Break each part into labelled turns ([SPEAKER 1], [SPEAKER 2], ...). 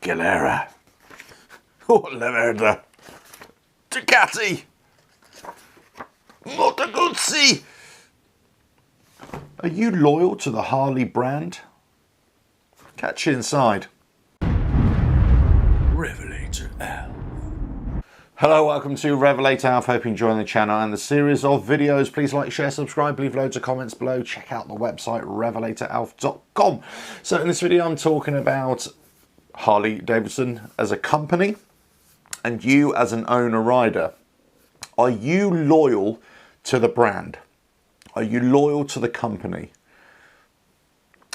[SPEAKER 1] Galera. Oh, Leverda. Ducati. Moto Guzzi. Are you loyal to the Harley brand? Catch you inside. RevelatorAlf. Hello, welcome to RevelatorAlf. Hope you're enjoying the channel and the series of videos. Please like, share, subscribe, leave loads of comments below. Check out the website RevelatorAlf.com. So in this video I'm talking about Harley Davidson as a company and you as an owner rider. Are you loyal to the brand? Are you loyal to the company?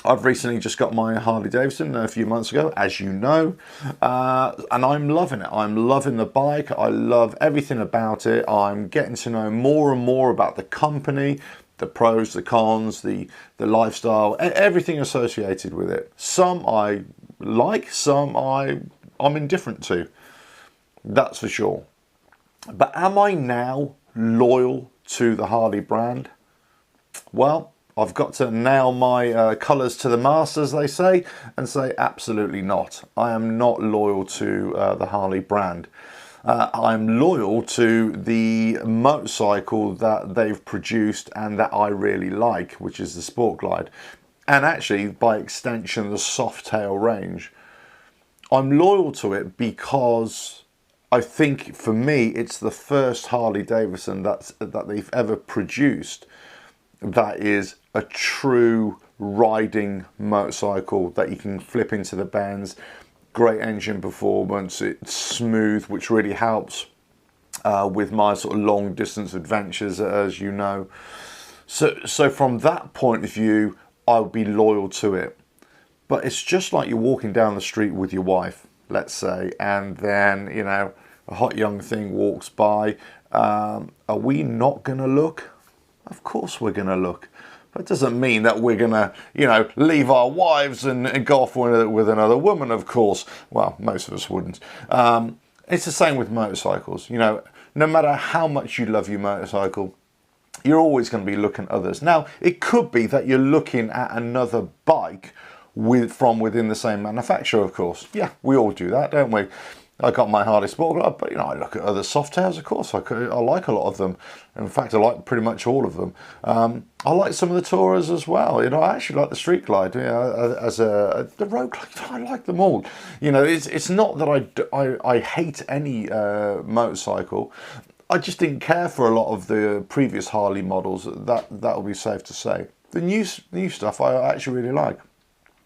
[SPEAKER 1] I've recently just got my Harley Davidson a few months ago, as you know, and I'm loving it. I'm loving the bike. I love everything about it. I'm getting to know more and more about the company, the pros, the cons, the lifestyle, everything associated with it. Some I like, some I'm indifferent to. That's for sure. But am I now loyal to the Harley brand? Well, I've got to nail my colours to the mast, as they say, and say absolutely not. I am not loyal to the Harley brand. I'm loyal to the motorcycle that they've produced and that I really like, which is the Sport Glide. And actually, by extension, the Softail range. I'm loyal to it because I think, for me, it's the first Harley Davidson that they've ever produced that is a true riding motorcycle that you can flip into the bends. Great engine performance, it's smooth, which really helps with my sort of long distance adventures, as you know. So from that point of view, I would be loyal to it. But it's just like you're walking down the street with your wife, let's say, and then, you know, a hot young thing walks by. Are we not going to look? Of course we're going to look. That doesn't mean that we're going to, you know, leave our wives and go off with another woman, of course. Well, most of us wouldn't. It's the same with motorcycles. You know, no matter how much you love your motorcycle, you're always going to be looking at others. Now, it could be that you're looking at another bike from within the same manufacturer, of course. Yeah, we all do that, don't we? I got my Harley Sport Glide, but you know, I look at other Softails, of course. I like a lot of them. In fact, I like pretty much all of them. I like some of the Tourers as well. You know, I actually like the Street Glide. You know, the Road Glide, I like them all. You know, it's not that I hate any motorcycle. I just didn't care for a lot of the previous Harley models. That will be safe to say. The new stuff I actually really like.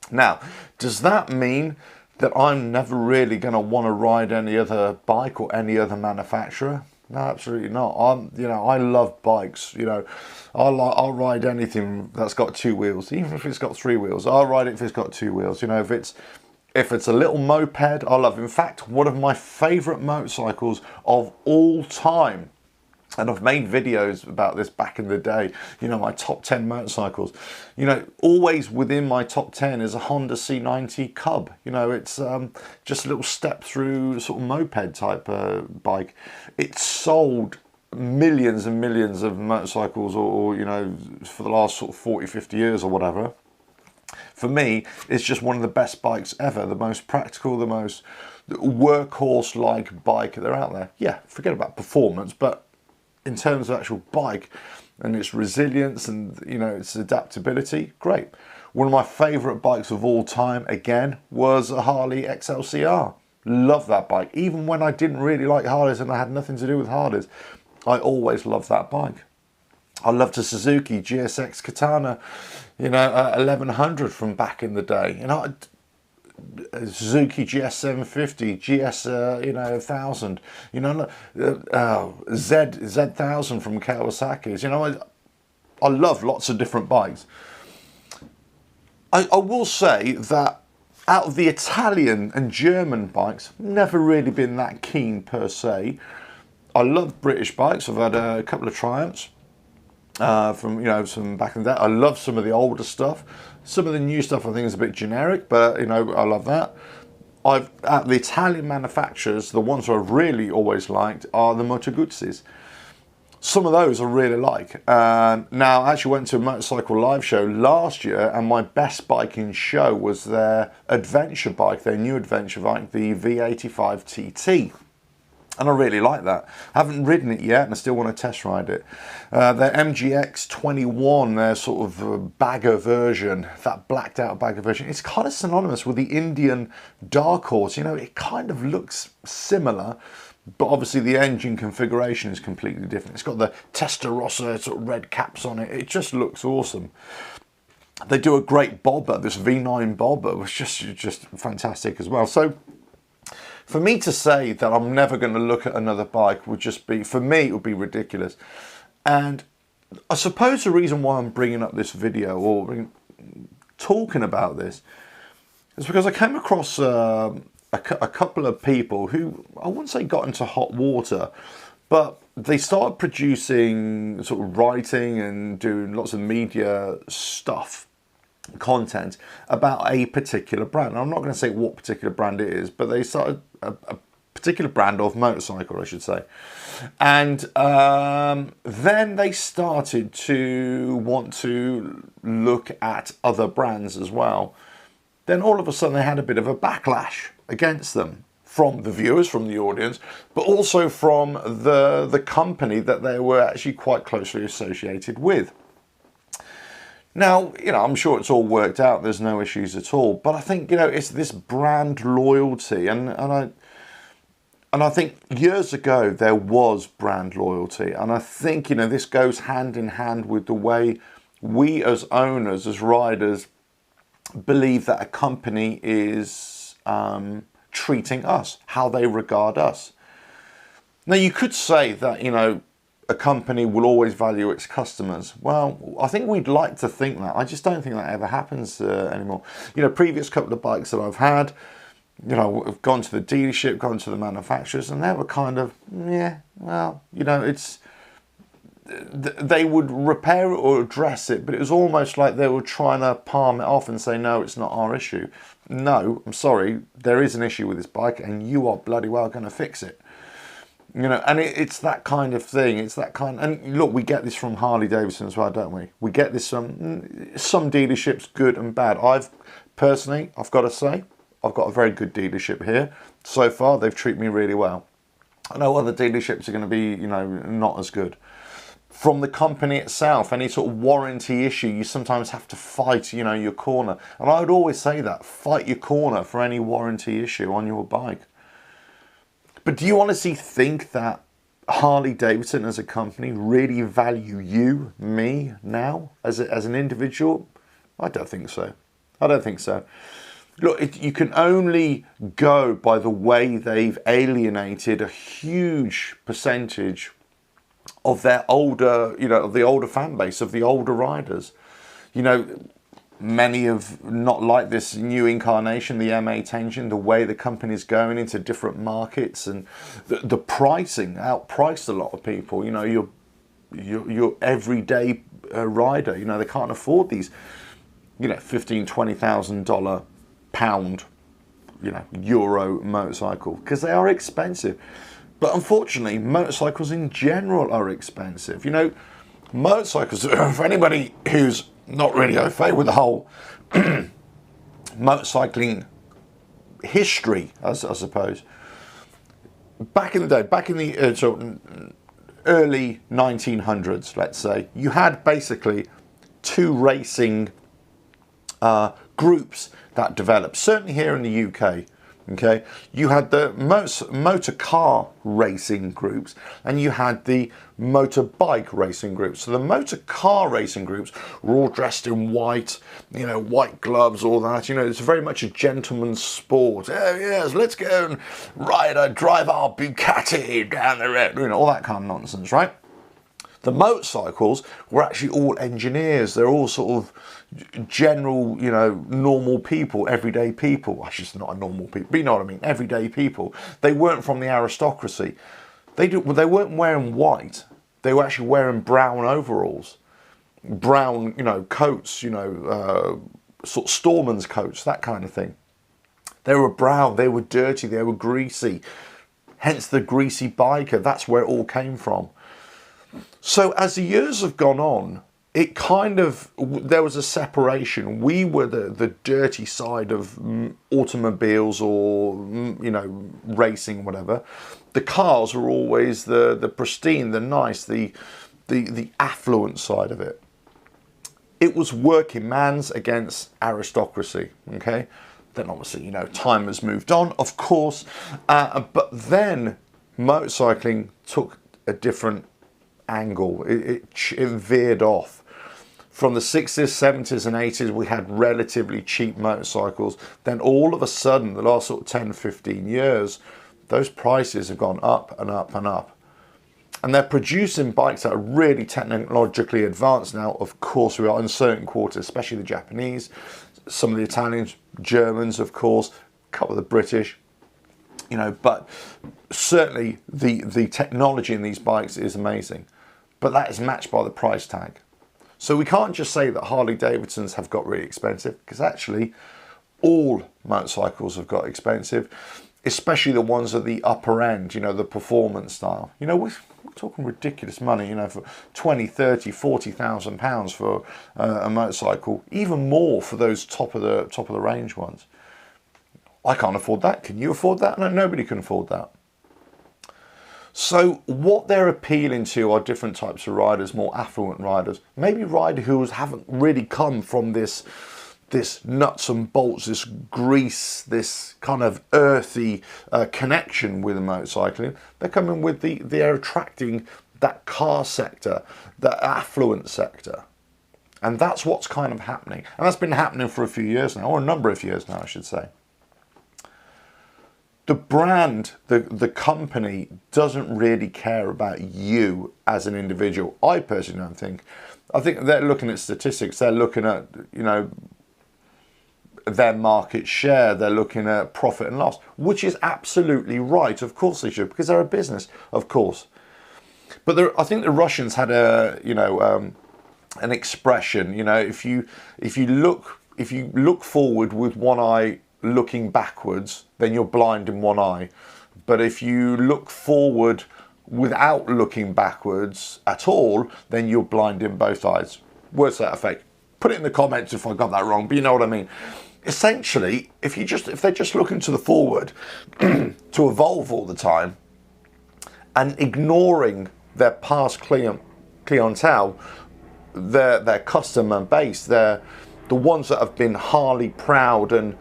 [SPEAKER 1] Now, does that mean that I'm never really going to want to ride any other bike or any other manufacturer? No, absolutely not. You know, I love bikes. You know, I'll ride anything that's got two wheels, even if it's got three wheels. I'll ride it if it's got two wheels. You know, if it's a little moped, I love. In fact, one of my favourite motorcycles of all time, and I've made videos about this back in the day, you know, my top 10 motorcycles. You know, always within my top 10 is a Honda C90 Cub. You know, it's just a little step through sort of moped type bike. It's sold millions and millions of motorcycles or, you know, for the last sort of 40, 50 years or whatever. For me, it's just one of the best bikes ever, the most practical, the most workhorse-like bike that are out there. Yeah, forget about performance, but in terms of actual bike and its resilience and, you know, its adaptability, great. One of my favourite bikes of all time, again, was a Harley XLCR. Love that bike. Even when I didn't really like Harleys and I had nothing to do with Harleys, I always loved that bike. I loved a Suzuki GSX Katana, you know, 1100 from back in the day. You know, Suzuki GS750, GS, you know, 1000, you know, Z1000 from Kawasaki's. You know, I love lots of different bikes. I will say that out of the Italian and German bikes, never really been that keen per se. I love British bikes. I've had a couple of Triumphs from, you know, some back in the day. I love some of the older stuff. Some of the new stuff I think is a bit generic, but, you know, I love that. At the Italian manufacturers, the ones I've really always liked are the Moto Guzzis. Some of those I really like. Now, I actually went to a motorcycle live show last year, and my best bike in show was their adventure bike, their new adventure bike, the V85 TT. And I really like that. I haven't ridden it yet, and I still want to test ride it. Their MGX 21, their sort of bagger version, that blacked out bagger version, it's kind of synonymous with the Indian Dark Horse. You know, it kind of looks similar, but obviously the engine configuration is completely different. It's got the Testarossa sort of red caps on it. It just looks awesome. They do a great bobber. This V9 bobber was just fantastic as well. So for me to say that I'm never going to look at another bike would just be, for me, it would be ridiculous. And I suppose the reason why I'm bringing up this video or talking about this is because I came across a couple of people who, I wouldn't say got into hot water, but they started producing sort of writing and doing lots of media stuff, content about a particular brand. I'm not going to say what particular brand it is, but they started a particular brand of motorcycle, I should say. And then they started to want to look at other brands as well. Then all of a sudden they had a bit of a backlash against them from the viewers, from the audience, but also from the company that they were actually quite closely associated with. Now, you know, I'm sure it's all worked out. There's no issues at all. But I think, you know, it's this brand loyalty. And I think years ago there was brand loyalty. And I think, you know, this goes hand in hand with the way we as owners, as riders, believe that a company is treating us, how they regard us. Now, you could say that, you know, a company will always value its customers. Well, I think we'd like to think that. I just don't think that ever happens anymore. You know, previous couple of bikes that I've had, you know, I've gone to the dealership, gone to the manufacturers, and they were kind of, yeah, well, you know, it's, they would repair it or address it, but it was almost like they were trying to palm it off and say, no, it's not our issue. No, I'm sorry, there is an issue with this bike, and you are bloody well going to fix it. You know, and it's that kind of thing. It's that kind, and look, we get this from Harley Davidson as well, don't we? We get this from some dealerships, good and bad. I've got to say, I've got a very good dealership here. So far, they've treated me really well. I know other dealerships are going to be, you know, not as good. From the company itself, any sort of warranty issue, you sometimes have to fight, you know, your corner. And I would always say that, fight your corner for any warranty issue on your bike. But do you honestly think that Harley Davidson as a company really value you, me, now, as an individual? I don't think so. I don't think so. Look, you can only go by the way they've alienated a huge percentage of their older, you know, of the older fan base, of the older riders. You know, many have not liked this new incarnation, the M8 engine, the way the company's going into different markets, and the pricing outpriced a lot of people. You know, your everyday rider, you know, they can't afford these, you know, $15,000, $20,000 pound, you know, euro motorcycle, because they are expensive. But unfortunately, motorcycles in general are expensive. You know, motorcycles, for anybody who's not really au fait with the whole motorcycling history, I suppose. Back in the day, back in the sort of early 1900s, let's say, you had basically two racing groups that developed, certainly here in the UK. Okay, you had the motor car racing groups, and you had the motorbike racing groups. So the motor car racing groups were all dressed in white, you know, white gloves, all that. You know, it's very much a gentleman's sport. Oh yes, let's go and drive our Bugatti down the road. You know, all that kind of nonsense, right? The motorcycles were actually all engineers. They're all sort of general, you know, normal people, everyday people. Well, just not a normal people, but you know what I mean, everyday people. They weren't from the aristocracy. They weren't wearing white. They were actually wearing brown overalls, brown, you know, coats, you know, sort of storeman's coats, that kind of thing. They were brown, they were dirty, they were greasy. Hence the greasy biker. That's where it all came from. So as the years have gone on, it kind of, there was a separation. We were the dirty side of automobiles or, racing, whatever. The cars were always the pristine, the nice, the affluent side of it. It was working man's against aristocracy, okay? Then obviously, time has moved on, of course. But then motorcycling took a different angle. It veered off. From the 60s, 70s and 80s, we had relatively cheap motorcycles. Then all of a sudden, the last sort of 10, 15 years, those prices have gone up and up and up. And they're producing bikes that are really technologically advanced now. Of course, we are in certain quarters, especially the Japanese, some of the Italians, Germans, of course, a couple of the British, but certainly the technology in these bikes is amazing. But that is matched by the price tag. So we can't just say that Harley Davidsons have got really expensive, because actually all motorcycles have got expensive, especially the ones at the upper end, the performance style. We're talking ridiculous money, for 20, 30, 40,000 pounds for a motorcycle, even more for those top of the range ones. I can't afford that. Can you afford that? No, nobody can afford that. So what they're appealing to are different types of riders, more affluent riders, maybe riders who haven't really come from this nuts and bolts, this grease, this kind of earthy connection with motorcycling. They're coming with they're attracting that car sector, that affluent sector. And that's what's kind of happening. And that's been happening for a few years now, or a number of years now, I should say. The brand, the company doesn't really care about you as an individual. I personally don't think. I think they're looking at statistics. They're looking at, their market share. They're looking at profit and loss, which is absolutely right. Of course they should, because they're a business, of course. But I think the Russians had an expression. If you look forward with one eye, looking backwards, then you're blind in one eye. But if you look forward without looking backwards at all, then you're blind in both eyes. Words to that effect. Put it in the comments if I got that wrong, but you know what I mean. Essentially, if they're just looking to the forward to evolve all the time and ignoring their past clientele, their customer base, the ones that have been Harley proud and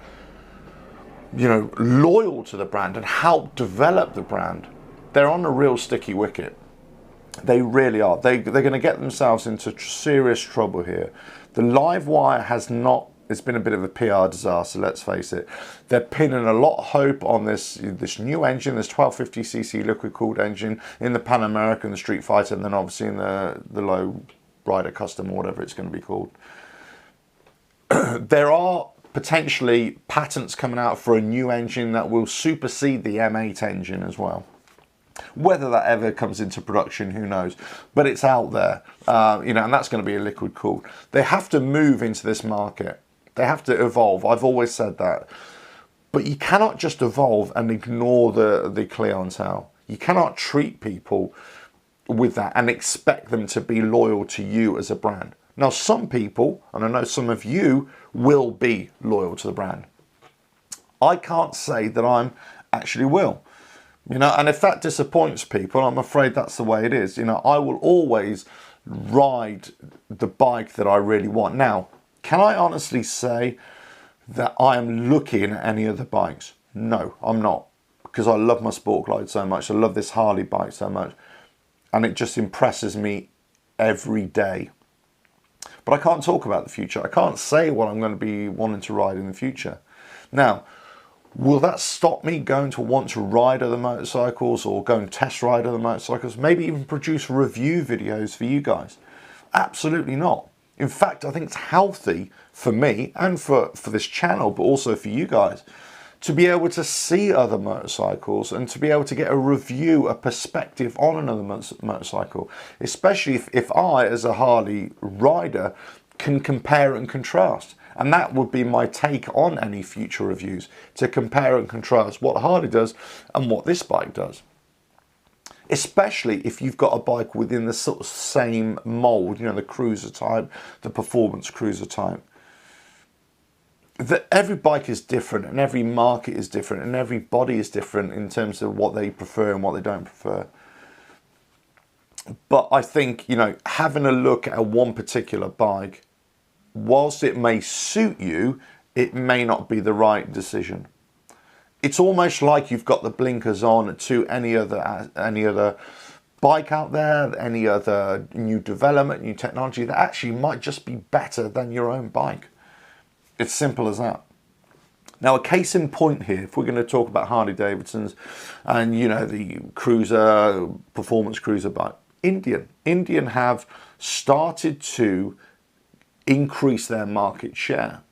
[SPEAKER 1] loyal to the brand and help develop the brand, they're on a real sticky wicket. They really are. They're going to get themselves into serious trouble here. The live wire it's been a bit of a PR disaster, let's face it. They're pinning a lot of hope on this new engine, this 1250cc liquid-cooled engine in the Pan American, the Street Fighter, and then obviously in the low rider custom, or whatever it's going to be called. There are potentially patents coming out for a new engine that will supersede the M8 engine as well. Whether that ever comes into production, who knows? But it's out there, and that's going to be a liquid cooled. They have to move into this market. They have to evolve. I've always said that. But you cannot just evolve and ignore the clientele. You cannot treat people with that and expect them to be loyal to you as a brand. Now, some people, and I know some of you, will be loyal to the brand. I can't say that I'm actually will. And if that disappoints people, I'm afraid that's the way it is. I will always ride the bike that I really want. Now, can I honestly say that I am looking at any other bikes? No, I'm not. Because I love my Sport Glide so much. I love this Harley bike so much. And it just impresses me every day. But I can't talk about the future. I can't say what I'm going to be wanting to ride in the future. Now, will that stop me going to want to ride other motorcycles or go and test ride other motorcycles? Maybe even produce review videos for you guys? Absolutely not. In fact, I think it's healthy for me and for this channel, but also for you guys, to be able to see other motorcycles and to be able to get a review, a perspective on another motorcycle, especially if I, as a Harley rider, can compare and contrast. And that would be my take on any future reviews, to compare and contrast what Harley does and what this bike does. especially if you've got a bike within the sort of same mold, you know, the cruiser type, the performance cruiser type. Every bike is different, and every market is different, and every body is different in terms of what they prefer and what they don't prefer. But I think, you know, having a look at one particular bike, whilst it may suit you, it may not be the right decision. It's almost like you've got the blinkers on to any other bike out there, any other new development, new technology that actually might just be better than your own bike. It's simple as that. Now, a case in point here, if we're going to talk about Harley Davidsons and, you know, the cruiser, performance cruiser bike, Indian have started to increase their market share.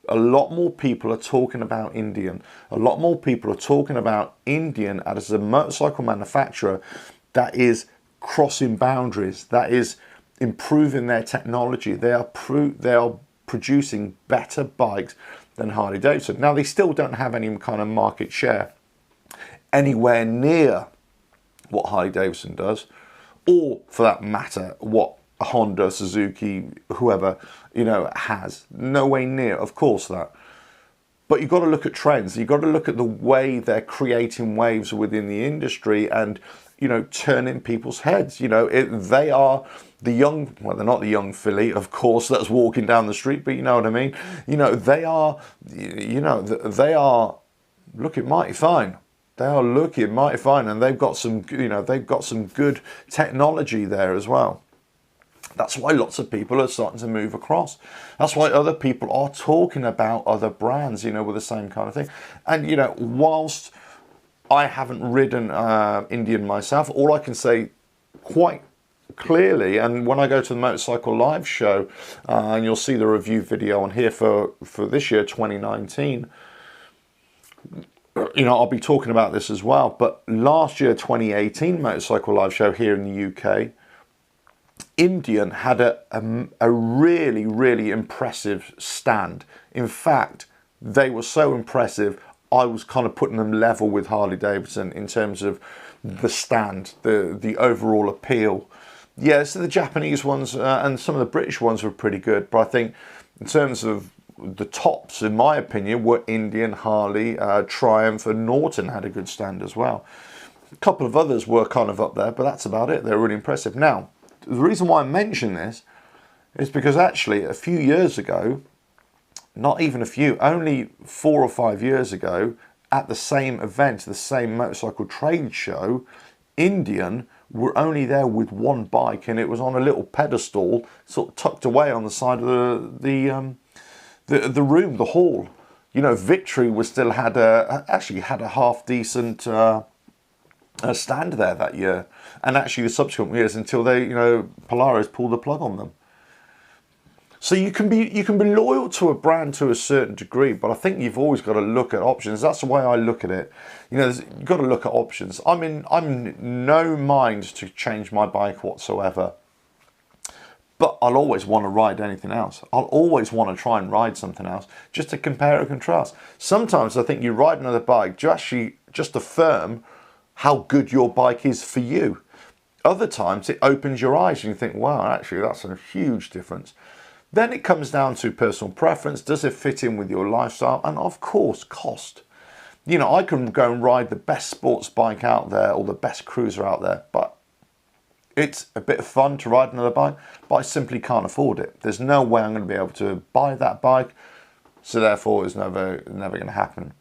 [SPEAKER 1] A lot more people are talking about Indian. A lot more people are talking about Indian as a motorcycle manufacturer that is crossing boundaries, that is improving their technology. They are producing better bikes than Harley Davidson. Now, they still don't have any kind of market share anywhere near what Harley Davidson does, or for that matter, what Honda, Suzuki, whoever, you know, has. No way near, of course, that. But you've got to look at trends. You've got to look at the way they're creating waves within the industry and, you know, turning people's heads. You know, they are the young, well, they're not the young filly, of course, that's walking down the street, but you know what I mean? You know, they are looking mighty fine. They are looking mighty fine, and they've got some, you know, they've got some good technology there as well. That's why lots of people are starting to move across. That's why other people are talking about other brands, you know, with the same kind of thing. And, you know, whilst I haven't ridden Indian myself, all I can say quite clearly, and when I go to the Motorcycle Live show, and you'll see the review video on here for this year, 2019, you know, I'll be talking about this as well. But last year, 2018 Motorcycle Live show here in the UK, Indian had a really, really impressive stand. In fact, they were so impressive, I was kind of putting them level with Harley Davidson in terms of the stand, the overall appeal. Yeah, so the Japanese ones and some of the British ones were pretty good, but I think in terms of the tops, in my opinion, were Indian, Harley, Triumph, and Norton had a good stand as well. A couple of others were kind of up there, but that's about it. They're really impressive. Now, the reason why I mention this is because actually a few years ago, not even a few, only 4 or 5 years ago, at the same event, the same motorcycle trade show, Indian were only there with one bike, and it was on a little pedestal, sort of tucked away on the side of the room, the hall. You know, Victory was still actually had a half decent stand there that year, and actually the subsequent years until they, you know, Polaris pulled the plug on them. So you can be loyal to a brand to a certain degree, but I think you've always got to look at options. That's the way I look at it. You know, you've got to look at options. I'm in no mind to change my bike whatsoever, but I'll always want to ride anything else. I'll always want to try and ride something else just to compare and contrast. Sometimes I think you ride another bike to actually just affirm how good your bike is for you. Other times it opens your eyes and you think, wow, actually that's a huge difference. Then it comes down to personal preference. Does it fit in with your lifestyle? And of course, cost. You know, I can go and ride the best sports bike out there or the best cruiser out there, but it's a bit of fun to ride another bike, but I simply can't afford it. There's no way I'm going to be able to buy that bike, so therefore it's never going to happen.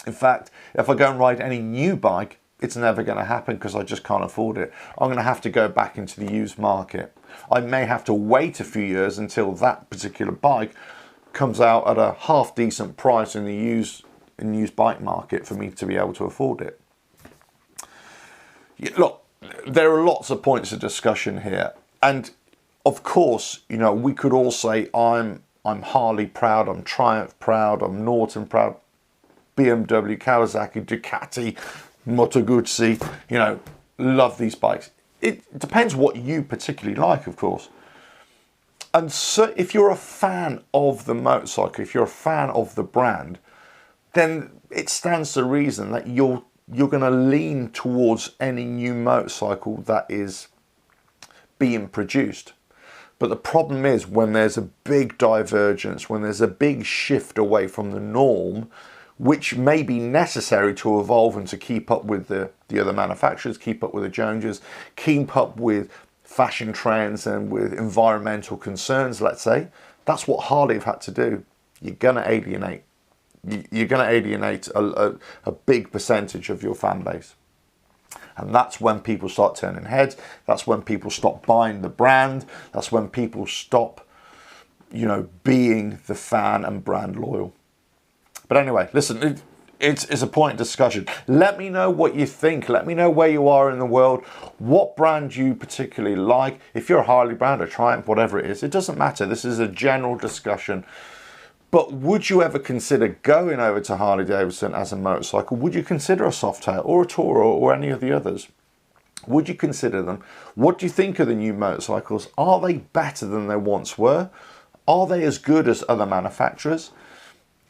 [SPEAKER 1] In fact, if I go and ride any new bike, it's never going to happen because I just can't afford it. I'm going to have to go back into the used market. I may have to wait a few years until that particular bike comes out at a half decent price in the used bike market for me to be able to afford it. Look, there are lots of points of discussion here, and of course, you know, we could all say I'm Harley proud, I'm Triumph proud, I'm Norton proud, BMW, Kawasaki, Ducati, Moto Guzzi, you know, love these bikes. It depends what you particularly like, of course. And so if you're a fan of the motorcycle, if you're a fan of the brand, then it stands to reason that you'll you're going to lean towards any new motorcycle that is being produced. But the problem is when there's a big divergence, when there's a big shift away from the norm, which may be necessary to evolve and to keep up with the other manufacturers, keep up with the Joneses, keep up with fashion trends and with environmental concerns, let's say. That's what Harley have had to do. You're going to alienate. You're going to alienate a big percentage of your fan base. And that's when people start turning heads. That's when people stop buying the brand. That's when people stop, being the fan and brand loyal. But anyway, listen, it's a point of discussion. Let me know what you think. Let me know where you are in the world, what brand you particularly like. If you're a Harley brand, a Triumph, whatever it is, it doesn't matter. This is a general discussion. But would you ever consider going over to Harley Davidson as a motorcycle? Would you consider a Softail or a Toro or any of the others? Would you consider them? What do you think of the new motorcycles? Are they better than they once were? Are they as good as other manufacturers?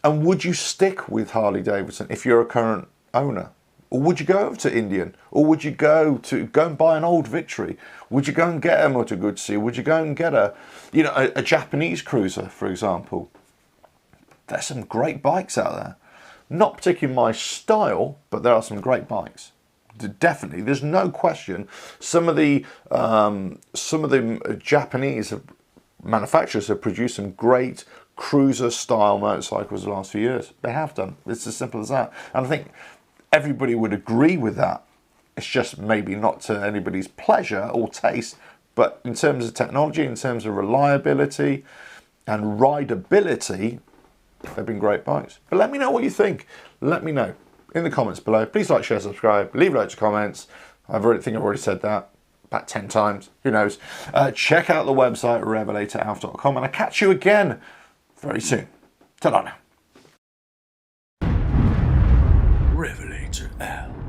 [SPEAKER 1] And would you stick with Harley Davidson if you're a current owner? Or would you go over to Indian? Or would you go and buy an old Victory? Would you go and get a Moto Guzzi? Would you go and get a Japanese cruiser, for example? There's some great bikes out there. Not particularly my style, but there are some great bikes. Definitely, there's no question. Some of the Japanese manufacturers have produced some great cruiser-style motorcycles the last few years. They have done. It's as simple as that. And I think everybody would agree with that. It's just maybe not to anybody's pleasure or taste, but in terms of technology, in terms of reliability and rideability, they've been great bikes. But let me know what you think. Let me know in the comments below. Please like, share, subscribe, leave loads of comments. I think I've already said that about 10 times. Who knows? Check out the website, RevelatorAlf.com, and I'll catch you again very soon. Ta-da now.
[SPEAKER 2] RevelatorAlf.